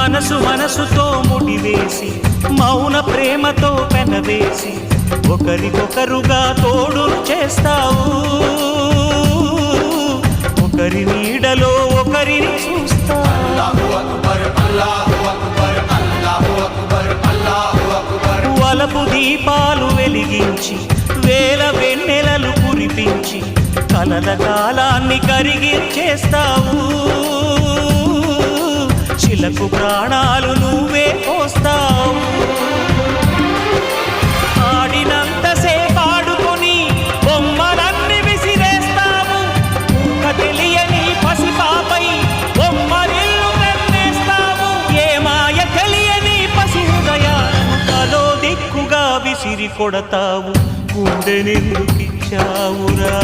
మనసు మనసుతో ముడివేసి మౌన ప్రేమతో పెనవేసి ఒకరికొకరుగా తోడును చేస్తావు ఒకరి నీడలో ఒకరిని చూస్తావు వలపు దీపాలు వెలిగించి వేల వెన్నెలలు కురిపించి కలల కాలాన్ని కరిగించేస్తావు శిలకు ప్రాణాలు నువ్వే పోస్తావు ఆడినంతసేపు ఆడుకొని బొమ్మలన్నీ విసిరేస్తావు ఊహ తెలియని పసిపాపై బొమ్మరిల్లు వెన్నేస్తావు ఏ మాయ తెలియని పసి హృదయాలను తలో దిక్కుగా విసిరి కొడతావు గుండెనెందుకిచ్చావురా